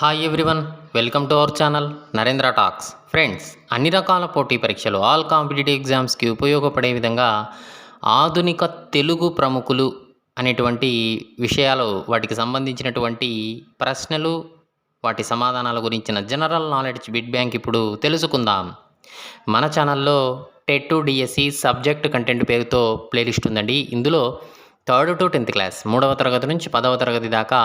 Hi everyone, welcome to our channel Narendra talks. Friends, అన్ని రకాల పోటీ పరీక్షలు ఆల్ కాంపిటేటివ్ ఎగ్జామ్స్కి ఉపయోగపడే విధంగా ఆధునిక తెలుగు ప్రముఖులు అనేటువంటి విషయాలు, వాటికి సంబంధించినటువంటి ప్రశ్నలు, వాటి సమాధానాల గురించిన జనరల్ నాలెడ్జ్ బిట్ బ్యాంక్ ఇప్పుడు తెలుసుకుందాం. మన ఛానల్లో TET to DSC subject content పేరుతో ప్లేలిస్ట్ ఉందండి. ఇందులో 3rd to 10th క్లాస్, 3వ తరగతి నుంచి 10వ తరగతి దాకా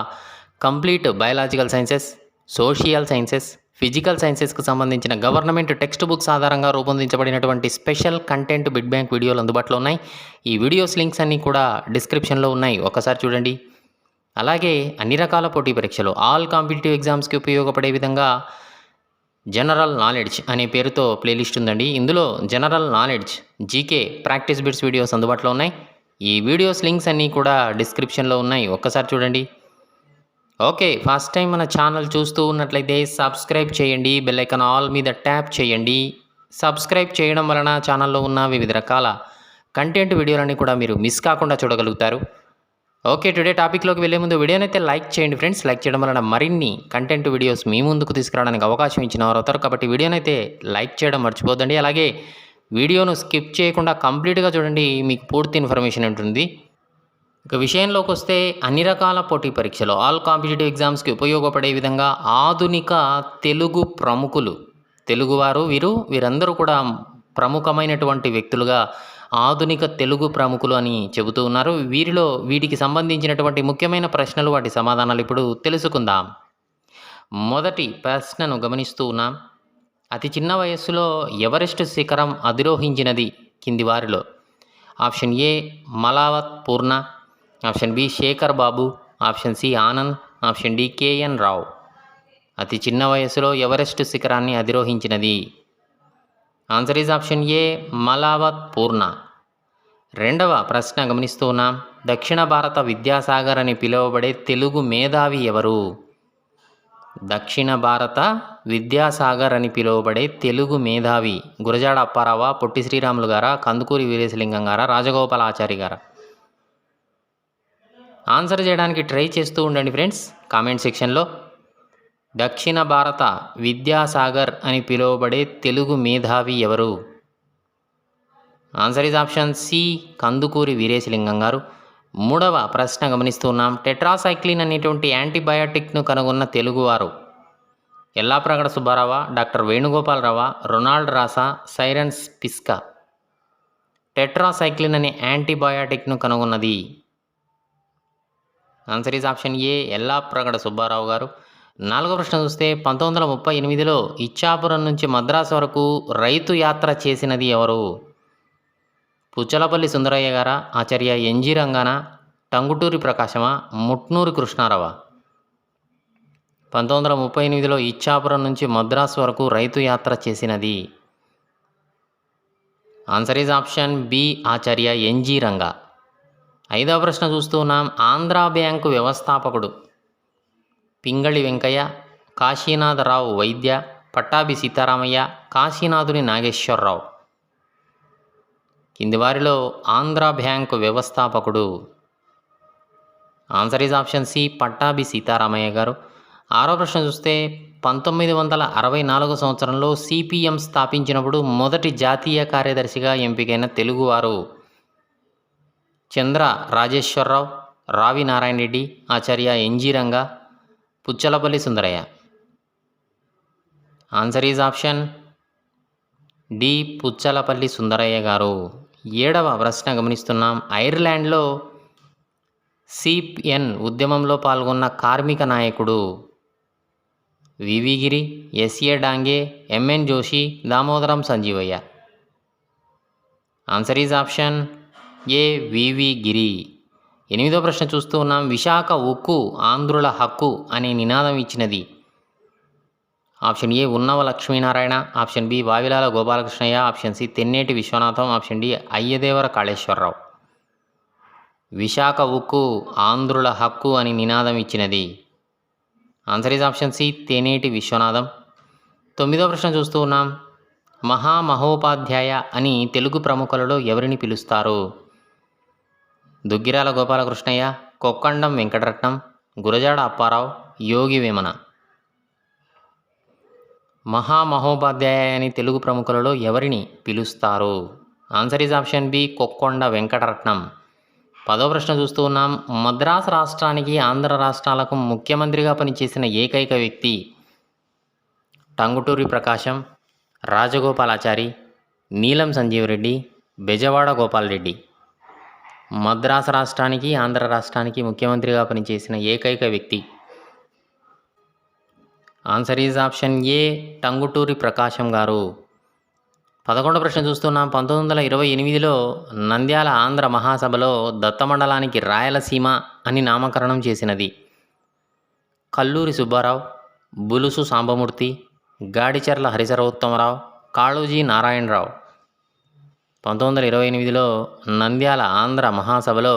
complete biological sciences, social sciences, physical సైన్సెస్కి సంబంధించిన గవర్నమెంట్ టెక్స్ట్ బుక్స్ ఆధారంగా రూపొందించబడినటువంటి స్పెషల్ కంటెంట్ బిట్ బ్యాంక్ వీడియోలు అందుబాటులో ఉన్నాయి. ఈ వీడియోస్ లింక్స్ అన్నీ కూడా డిస్క్రిప్షన్లో ఉన్నాయి, ఒకసారి చూడండి. అలాగే అన్ని రకాల పోటీ పరీక్షలు ఆల్ కాంపిటేటివ్ ఎగ్జామ్స్కి ఉపయోగపడే విధంగా జనరల్ నాలెడ్జ్ అనే పేరుతో ప్లేలిస్ట్ ఉందండి. ఇందులో general knowledge, GK, practice bits videos అందుబాటులో ఉన్నాయి. ఈ వీడియోస్ లింక్స్ అన్నీ కూడా డిస్క్రిప్షన్లో ఉన్నాయి, ఒక్కసారి చూడండి. ఓకే, ఫస్ట్ టైం మన ఛానల్ చూస్తూ ఉన్నట్లయితే సబ్స్క్రైబ్ చేయండి, బెల్ ఐకాన్ ఆల్ మీద ట్యాప్ చేయండి. సబ్స్క్రైబ్ చేయడం వలన ఛానల్లో ఉన్న వివిధ రకాల కంటెంట్ వీడియోలన్నీ కూడా మీరు మిస్ కాకుండా చూడగలుగుతారు. ఓకే, టుడే టాపిక్లోకి వెళ్ళే ముందు వీడియోనైతే లైక్ చేయండి ఫ్రెండ్స్. లైక్ చేయడం వలన మరిన్ని కంటెంట్ వీడియోస్ మీ ముందుకు తీసుకురావడానికి అవకాశం ఇచ్చిన వారు అవుతారు. కాబట్టి వీడియోనైతే లైక్ చేయడం మర్చిపోద్దండి. అలాగే వీడియోను స్కిప్ చేయకుండా కంప్లీట్గా చూడండి, మీకు పూర్తి ఇన్ఫర్మేషన్ ఉంటుంది. ఇక విషయంలోకి వస్తే అన్ని రకాల పోటీ పరీక్షలు ఆల్ కాంపిటేటివ్ ఎగ్జామ్స్కి ఉపయోగపడే విధంగా ఆధునిక తెలుగు ప్రముఖులు, తెలుగువారు వీరందరూ కూడా ప్రముఖమైనటువంటి వ్యక్తులుగా ఆధునిక తెలుగు ప్రముఖులు అని చెబుతూ ఉన్నారు. వీటికి సంబంధించినటువంటి ముఖ్యమైన ప్రశ్నలు, వాటి సమాధానాలు ఇప్పుడు తెలుసుకుందాం. మొదటి ప్రశ్నను గమనిస్తూ ఉన్నాం. అతి చిన్న వయస్సులో ఎవరెస్ట్ శిఖరం అధిరోహించినది కింది వారిలో? Option A Malavath Purna, option B Shekhar Babu, option C Anand, option D KN Rao. అతి చిన్న వయసులో ఎవరెస్ట్ శిఖరాన్ని అధిరోహించినది? Answer is option A Malavath Purna. రెండవ ప్రశ్న గమనిస్తూ ఉన్నాం. దక్షిణ భారత విద్యాసాగర్ అని పిలువబడే తెలుగు మేధావి ఎవరు? దక్షిణ భారత విద్యాసాగర్ అని పిలువబడే తెలుగు మేధావి గురజాడ అప్పారావా, పొట్టి శ్రీరాములు గారా, కందుకూరి వీరేశలింగం గారా, రాజగోపాలాచారి గారా? ఆన్సర్ చేయడానికి ట్రై చేస్తూ ఉండండి ఫ్రెండ్స్ కామెంట్ సెక్షన్లో. దక్షిణ భారత విద్యాసాగర్ అని పిలువబడే తెలుగు మేధావి ఎవరు? Answer is option C Kandukuri Veeresalingam garu. మూడవ ప్రశ్న గమనిస్తున్నాం. టెట్రాసైక్లిన్ అనేటువంటి యాంటీబయాటిక్ను కనుగొన్న తెలుగువారు? ఎల్లాప్రగడ సుబ్బారావా, డాక్టర్ వేణుగోపాలరావా, రొనాల్డ్ రాసా, సైరన్స్ పిస్కా? టెట్రాసైక్లిన్ అనే యాంటీబయాటిక్ను కనుగొన్నది? Answer is option A Yellapragada Subbarao garu. నాలుగో ప్రశ్న చూస్తే 1938లో ఇచ్చాపురం నుంచి మద్రాసు వరకు రైతు యాత్ర చేసినది ఎవరు? పుచ్చలపల్లి సుందరయ్య గారా, ఆచార్య ఎన్జి రంగానా, టంగుటూరి ప్రకాశమా, ముట్నూరి కృష్ణారావా? 1938లో ఇచ్చాపురం నుంచి మద్రాసు వరకు రైతు యాత్ర చేసినది? Answer is option B Acharya NG Ranga. ఐదవ ప్రశ్న చూస్తూ ఉన్నాం. ఆంధ్రా బ్యాంకు వ్యవస్థాపకుడు? పింగళి వెంకయ్య, కాశీనాథరావు వైద్య, పట్టాభి సీతారామయ్య, కాశీనాథుని నాగేశ్వరరావు? కింది వారిలో ఆంధ్రా బ్యాంకు వ్యవస్థాపకుడు? Answer is option C Pattabhi Sitaramayya గారు. ఆరో ప్రశ్న చూస్తే 1964 సంవత్సరంలో సిపిఎం స్థాపించినప్పుడు మొదటి జాతీయ కార్యదర్శిగా ఎంపికైన తెలుగువారు? Chandra Rajeswara Rao, Ravi Narayana Reddy, Acharya NG Ranga, Puchalapalli Sundarayya? Answer is option D Puchalapalli Sundarayya garu. ఏడవ ప్రశ్న గమనిస్తున్నాం. ఐర్లాండ్లో సిపిఎన్ ఉద్యమంలో పాల్గొన్న కార్మిక నాయకుడు? VV Giri, SA Dange, MN Joshi, Damodaram Sanjeevayya? Answer is option A VV Giri. ఎనిమిదో ప్రశ్న చూస్తూ ఉన్నాం. విశాఖ ఉక్కు ఆంధ్రుల హక్కు అనే నినాదం ఇచ్చినది? Option A Unnava Lakshminarayana, option B Vavilala Gopalakrishnayya, option C Tenneti Viswanatham, option D Ayyadevara Kaleswara Rao? Visakha ఉక్కు ఆంధ్రుల హక్కు అని నినాదం ఇచ్చినది? Answer is option C Tenneti Viswanatham. తొమ్మిదో ప్రశ్న చూస్తూ ఉన్నాం. మహామహోపాధ్యాయ అని తెలుగు ప్రముఖులలో ఎవరిని పిలుస్తారు? దుగ్గిరాల గోపాలకృష్ణయ్య, కొక్కండం వెంకటరత్నం, గురజాడ అప్పారావు, యోగి వేమన? మహామహోపాధ్యాయ అని తెలుగు ప్రముఖులలో ఎవరిని పిలుస్తారు? Answer is option B Kokkonda Venkataratnam. 10వ ప్రశ్న చూస్తూ ఉన్నాం. మద్రాసు రాష్ట్రానికి ఆంధ్ర రాష్ట్రాలకు ముఖ్యమంత్రిగా పనిచేసిన ఏకైక వ్యక్తి టంగుటూరి ప్రకాశం, రాజగోపాలాచారి, నీలం సంజీవరెడ్డి, బెజవాడ గోపాలరెడ్డి. మద్రాసు రాష్ట్రానికి ఆంధ్ర రాష్ట్రానికి ముఖ్యమంత్రిగా పనిచేసిన ఏకైక వ్యక్తి. Answer is option A Tanguturi Prakasam garu. 11వ ప్రశ్న చూస్తున్నాం. 1928లో నంద్యాల ఆంధ్ర మహాసభలో దత్తమండలానికి రాయలసీమ అని నామకరణం చేసినది కల్లూరి సుబ్బారావు, బులుసు సాంబమూర్తి, గాడిచెర్ల హరిసర్వోత్తమరావు, కాళోజీ నారాయణరావు. 1928లో నంద్యాల ఆంధ్ర మహాసభలో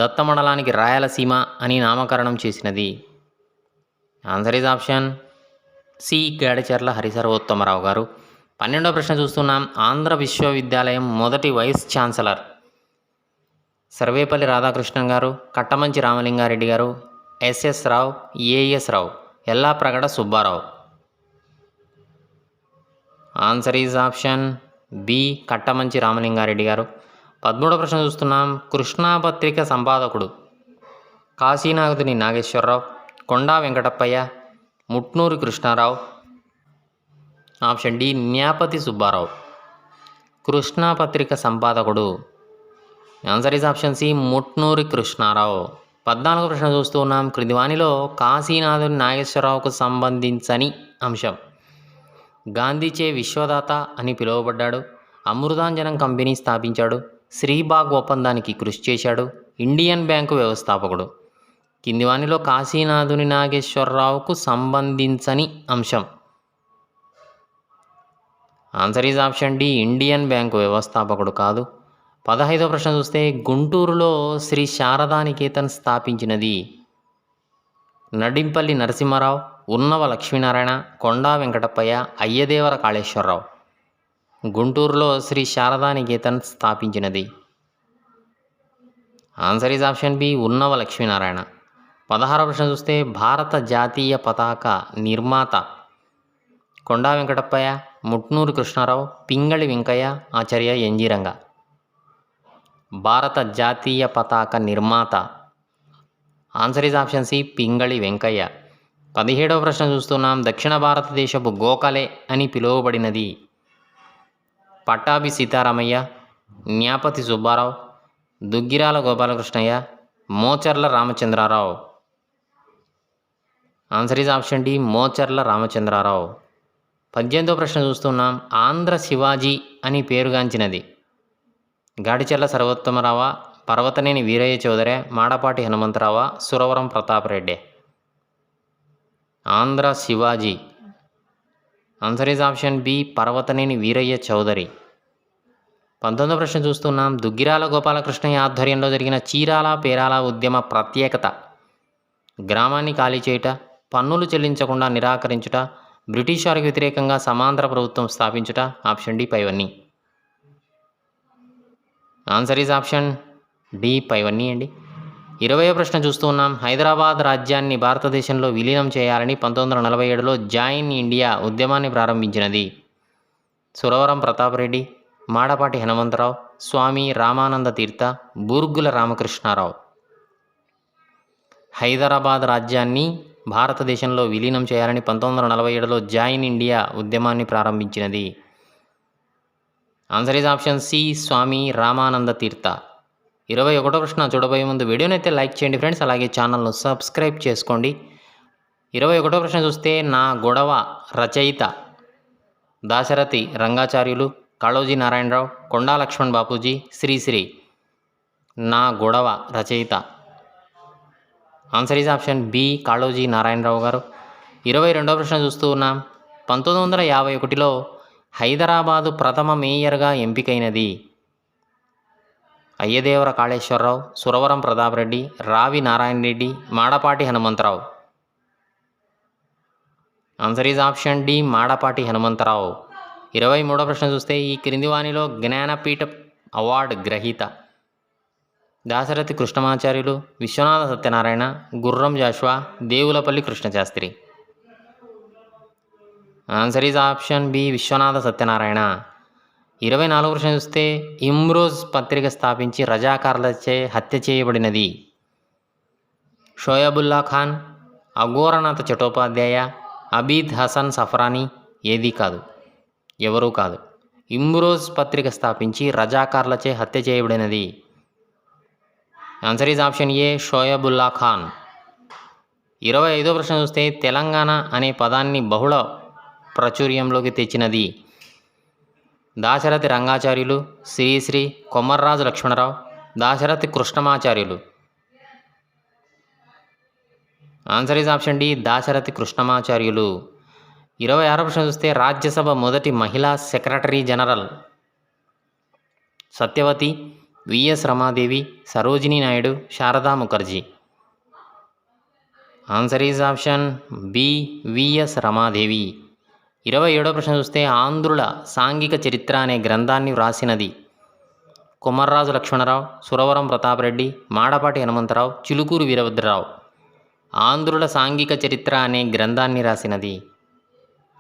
దత్తమండలానికి రాయలసీమ అని నామకరణం చేసినది. Answer is option C Gadicherla Harisarvottama Rao గారు. 12వ ప్రశ్న చూస్తున్నాం. ఆంధ్ర విశ్వవిద్యాలయం మొదటి వైస్ ఛాన్సలర్ సర్వేపల్లి రాధాకృష్ణన్ గారు, Kattamanchi Ramalinga Reddy garu, SS Rao, AS Rao, Yellapragada Subbarao. Answer is option B Kattamanchi Ramalinga Reddy garu. 13వ ప్రశ్న చూస్తున్నాం. కృష్ణాపత్రిక సంపాదకుడు కాశీనాథుని నాగేశ్వరరావు, కొండా వెంకటప్పయ్య, ముట్నూరి కృష్ణారావు. Option D Nyapathi Subbarao. కృష్ణాపత్రిక సంపాదకుడు. Answer is option C Mutnuri Krishna Rao. 14వ ప్రశ్న చూస్తూ ఉన్నాం. క్రింది వానిలో కాశీనాథుని నాగేశ్వరరావుకు సంబంధించని అంశం గాంధీచే విశ్వదాత అని పిలువబడ్డాడు, అమృతాంజనం కంపెనీ స్థాపించాడు, శ్రీబాగ్ ఒప్పందానికి కృషి చేశాడు, ఇండియన్ బ్యాంకు వ్యవస్థాపకుడు. కింది వానిలో కాశీనాథుని నాగేశ్వరరావుకు సంబంధించని అంశం. Answer is option D Indian bank వ్యవస్థాపకుడు కాదు. 15వ ప్రశ్న చూస్తే గుంటూరులో శ్రీ శారదానికేతన్ స్థాపించినది నడింపల్లి నరసింహారావు, ఉన్నవ లక్ష్మీనారాయణ, కొండా వెంకటప్పయ్య, అయ్యదేవర కాళేశ్వరరావు. గుంటూరులో శ్రీ శారదానికేతన్ స్థాపించినది. Answer is option B Unnava Lakshminarayana. 16వ ప్రశ్న చూస్తే భారత జాతీయ పతాక నిర్మాత కొండా వెంకటప్పయ్య, ముట్నూరు కృష్ణారావు, పింగళి వెంకయ్య, ఆచార్య ఎన్జీ రంగ. భారత జాతీయ పతాక నిర్మాత. Answer is option C Pingali Venkayya. 17వ ప్రశ్న చూస్తున్నాం. దక్షిణ భారతదేశపు గోఖలే అని పిలువబడినది Pattabhi Sitaramayya, Nyapathi Subbarao, Duggirala Gopalakrishnayya, Mocharla Ramachandra Rao. Answer is option D Mocharla Ramachandra Rao. 18వ ప్రశ్న చూస్తున్నాం. ఆంధ్ర శివాజీ అని పేరుగాంచినది గాడిచెర్ల సర్వోత్తమరావ, పర్వతనేని వీరయ్య చౌదరి, మాడపాటి హనుమంతరావ, Suravaram Pratapa Reddy. Andhra Shivaji. Answer is option B Parvathaneni Veerayya Chowdary. 19వ ప్రశ్న చూస్తున్నాం. దుగ్గిరాల గోపాలకృష్ణయ్య ఆధ్వర్యంలో జరిగిన చీరాల పేరాల ఉద్యమ ప్రత్యేకత గ్రామాన్ని ఖాళీ చేయుట, పన్నులు చెల్లించకుండా నిరాకరించుట, బ్రిటిష్ వారికి వ్యతిరేకంగా సమాంతర ప్రభుత్వం స్థాపించుట. ఆప్షన్ డి పైవన్నీ. ఆన్సర్ ఈజ్ ఆప్షన్ డి పైవన్నీ అండి. 20వ ప్రశ్న చూస్తూ ఉన్నాం. హైదరాబాద్ రాజ్యాన్ని భారతదేశంలో విలీనం చేయాలని 1947లో జాయిన్ ఇండియా ఉద్యమాన్ని ప్రారంభించినది సురవరం ప్రతాపరెడ్డి, మాడపాటి హనుమంతరావు, స్వామి రామానంద తీర్థ, బూర్గుల రామకృష్ణారావు. హైదరాబాద్ రాజ్యాన్ని భారతదేశంలో విలీనం చేయాలని 1947లో జాయిన్ ఇండియా ఉద్యమాన్ని ప్రారంభించినది. ఆన్సర్ ఈజ్ ఆప్షన్ సి స్వామి రామానంద తీర్థ. 21వ ప్రశ్న చూడబోయే ముందు వీడియోని అయితే లైక్ చేయండి ఫ్రెండ్స్, అలాగే ఛానల్ను సబ్స్క్రైబ్ చేసుకోండి. 21వ ప్రశ్న చూస్తే నా గొడవ రచయిత దాశరథి రంగాచార్యులు, కాళోజీ నారాయణరావు, కొండా లక్ష్మణ్ బాపూజీ, శ్రీశ్రీ. నా గొడవ రచయిత. Answer is option B Kaloji Narayana Rao గారు. 22వ ప్రశ్న చూస్తూ ఉన్నాం. 1951లో హైదరాబాదు ప్రథమ మేయర్గా ఎంపికైనది Ayyadevara Kaleswara Rao, Suravaram Pratapa Reddy, Ravi Narayana Reddy, Madapati Hanumantha Rao. Answer is option D Madapati Hanumantha Rao. 23వ ప్రశ్న చూస్తే ఈ క్రింది వానిలో జ్ఞానపీఠ అవార్డు గ్రహీత Dasarathi Krishnamacharyulu, Viswanatha Satyanarayana, Gurram Jashuva, Devulapalli Krishnasastri. Answer is option B Viswanatha Satyanarayana. 24 ప్రశ్న చూస్తే ఇమ్రోజ్ పత్రిక స్థాపించి రజాకార్లచే హత్య చేయబడినది షోయబుల్లా ఖాన్, అఘోరనాథ చటోపాధ్యాయ, అబీద్ హసన్ సఫరానీ. ఏది కాదు, ఎవరూ కాదు. ఇమ్రోజ్ పత్రిక స్థాపించి రజాకార్లచే హత్య చేయబడినది answer is option A Shoebullah Khan. 25వ ప్రశ్న చూస్తే తెలంగాణ అనే పదాన్ని బహుళ ప్రాచుర్యంలోకి తెచ్చినది Dasarathi Rangacharyulu, Sri Sri, Komarraju Lakshmana Rao, Dasarathi Krishnamacharyulu. Answer is option D Dasarathi Krishnamacharyulu. 26వ ప్రశ్న చూస్తే రాజ్యసభ మొదటి మహిళా secretary general Sathyavathi, VS Ramadevi, Sarojini Naidu, Sharada Mukherjee. Answer is option B VS Ramadevi. 27వ ప్రశ్న చూస్తే ఆంధ్రుల సాంఘిక చరిత్ర అనే గ్రంథాన్ని వ్రాసినది కొమర్రాజు లక్ష్మణరావు, సురవరం ప్రతాపరెడ్డి, మాడపాటి హనుమంతరావు, చిలుకూరు వీరభద్రరావు. ఆంధ్రుల సాంఘిక చరిత్ర అనే గ్రంథాన్ని రాసినది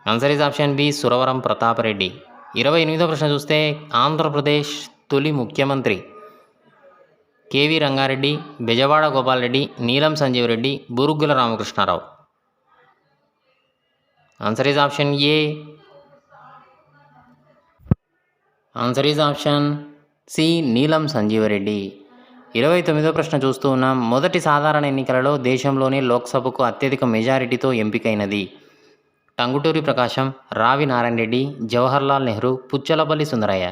answer is option B Suravaram Pratapa Reddy. 28వ ప్రశ్న చూస్తే ఆంధ్రప్రదేశ్ తొలి ముఖ్యమంత్రి KV Rangareddy, Bezawada Gopala Reddy, Neelam Sanjiva Reddy, Burugula Ramakrishna Rao. Answer is option A answer is option C Neelam Sanjiva Reddy. 29వ ప్రశ్న చూస్తూ ఉన్నాం. మొదటి సాధారణ ఎన్నికలలో దేశంలోనే లోక్సభకు అత్యధిక మెజారిటీతో ఎంపికైనది Tanguturi Prakasam, Ravi Narayana Reddy, Jawaharlal Nehru, Puchalapalli Sundarayya.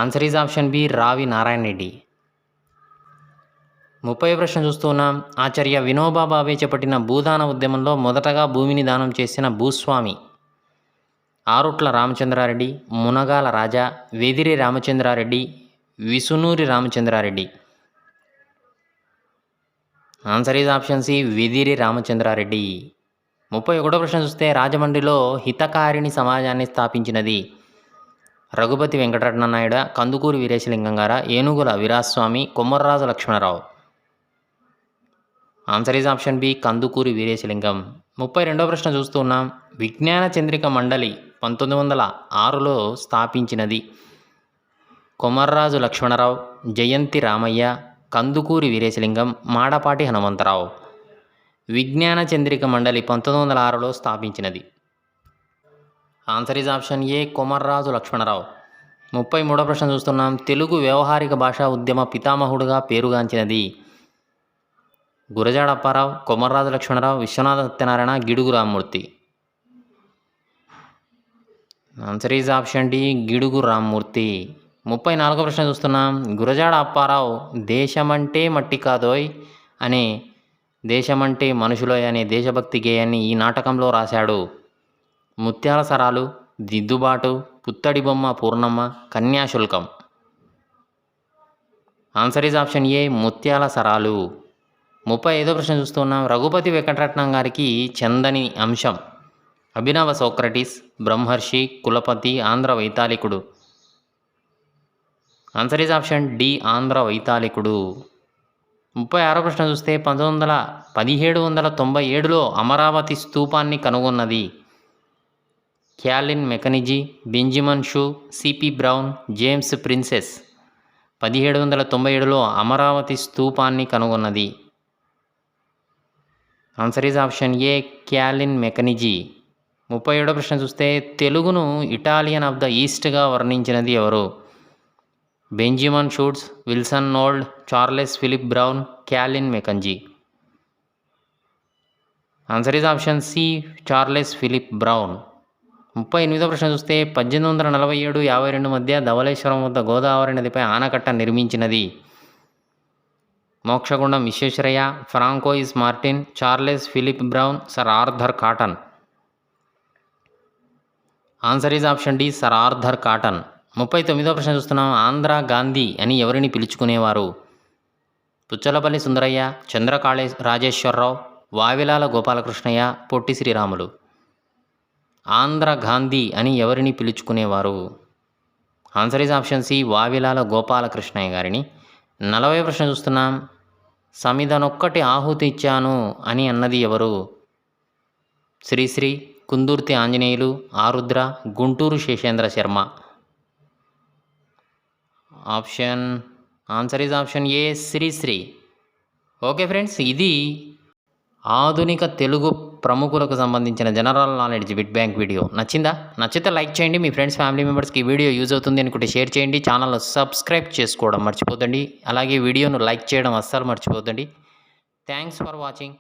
Answer is option B Ravi Narayana Reddy. 30వ ప్రశ్న చూస్తూ ఉన్నాం. ఆచార్య వినోబా భావే చేపట్టిన భూదాన ఉద్యమంలో మొదటగా భూమిని దానం చేసిన భూస్వామి Arutla Ramachandra Reddy, Munagala Raja, Vediri Ramachandra Reddy, Visunuri Ramachandra Reddy. Answer is option C Vediri Ramachandra Reddy. 31వ ప్రశ్న చూస్తే రాజమండ్రిలో హితకారిణి సమాజాన్ని స్థాపించినది రఘుపతి వెంకటరమణ నాయుడు, కందుకూరి వీరేశలింగం గారా, Enugula Veeraswamy, Komarraju Lakshmana Rao. Answer is option B Kandukuri Veeresalingam. 32వ ప్రశ్న చూస్తున్నాం. విజ్ఞాన చంద్రిక మండలి 1906లో స్థాపించినది కొమర్రాజు లక్ష్మణరావు, జయంతి రామయ్య, కందుకూరి వీరేశలింగం, మాడపాటి హనుమంతరావు. విజ్ఞాన చంద్రిక మండలి 1906లో స్థాపించినది answer is option A Komarraju Lakshmana Rao. 33వ ప్రశ్న చూస్తున్నాం. తెలుగు వ్యవహారిక భాషా ఉద్యమ పితామహుడుగా పేరుగాంచినది Gurajada Apparao, Komarraju Lakshmana Rao, Viswanatha Satyanarayana, Gidugu Rammurthy. Answer is option D Gidugu Rammurthy. 34వ ప్రశ్న చూస్తున్నాం. గురజాడ అప్పారావు దేశమంటే మట్టి కాదోయ్ అనే దేశమంటే మనుషులోయ్ అనే దేశభక్తి గేయాన్ని ఈ నాటకంలో రాశాడు ముత్యాల సరాలు, దిద్దుబాటు, పుత్తడి బొమ్మ Purnamma, Kanyasulkam. Answer is option ఏ ముత్యాల సరాలు. 35వ ప్రశ్న చూస్తున్నాం. రఘుపతి వెంకటరత్నం గారికి చెందని అంశం అభినవ సోక్రటీస్, బ్రహ్మర్షి, కులపతి, ఆంధ్ర వైతాళికుడు. Answer is option D Andhra వైతాళికుడు. 36వ ప్రశ్న చూస్తే 1797లో అమరావతి స్తూపాన్ని కనుగొన్నది క్యాలిన్ మెకనిజీ, బెంజమిన్ షూ, సిపి బ్రౌన్, జేమ్స్ ప్రిన్సెస్. 1797లో అమరావతి స్తూపాన్ని కనుగొన్నది answer is option A Colin Mackenzie. 37వ ప్రశ్న చూస్తే తెలుగును ఇటాలియన్ ఆఫ్ ద ఈస్ట్గా వర్ణించినది ఎవరు? బెంజమిన్ షూట్స్, విల్సన్ నోల్డ్, Charles Philip Brown, Colin Mackenzie. Answer is option C Charles Philip Brown. 38వ ప్రశ్న చూస్తే 1847-52 మధ్య ధవళేశ్వరం వద్ద గోదావరి నదిపై ఆనకట్ట నిర్మించినది Mokshagundam Visvesvaraya, Francois Martin, Charles Philip Brown, Sir Arthur Cotton. Answer is option D Sir Arthur Cotton. 39వ ప్రశ్న చూస్తున్నాం. ఆంధ్ర గాంధీ అని ఎవరిని పిలుచుకునేవారు? పుచ్చలపల్లి సుందరయ్య, చంద్రకాళే రాజేశ్వరరావు, వావిలాల గోపాలకృష్ణయ్య, పొట్టి శ్రీరాములు. ఆంధ్ర గాంధీ అని ఎవరిని పిలుచుకునేవారు? Answer is option C Vavilala Gopalakrishnayya గారిని. 40వ ప్రశ్న చూస్తున్నాం. సమిధనొక్కటి ఆహుతి ఇచ్చాను అని అన్నది ఎవరు? Sri Sri, Kundurthi Anjaneyulu, Arudra, Gunturu Seshendra Sharma. Answer is option A Sri Sri. Okay friends, ఇది ఆధునిక తెలుగు ప్రముఖులకు సంబంధించిన general knowledge bit bank video. నచ్చిందా? నచ్చితే లైక్ చేయండి. మీ ఫ్రెండ్స్ ఫ్యామిలీ మెంబర్స్కి ఈ వీడియో యూజ్ అవుతుంది అనుకుంటే షేర్ చేయండి. ఛానల్ను సబ్స్క్రైబ్ చేసుకోవడం మర్చిపోద్దండి. అలాగే వీడియోను లైక్ చేయడం అస్సలు మర్చిపోద్దండి. Thanks for watching.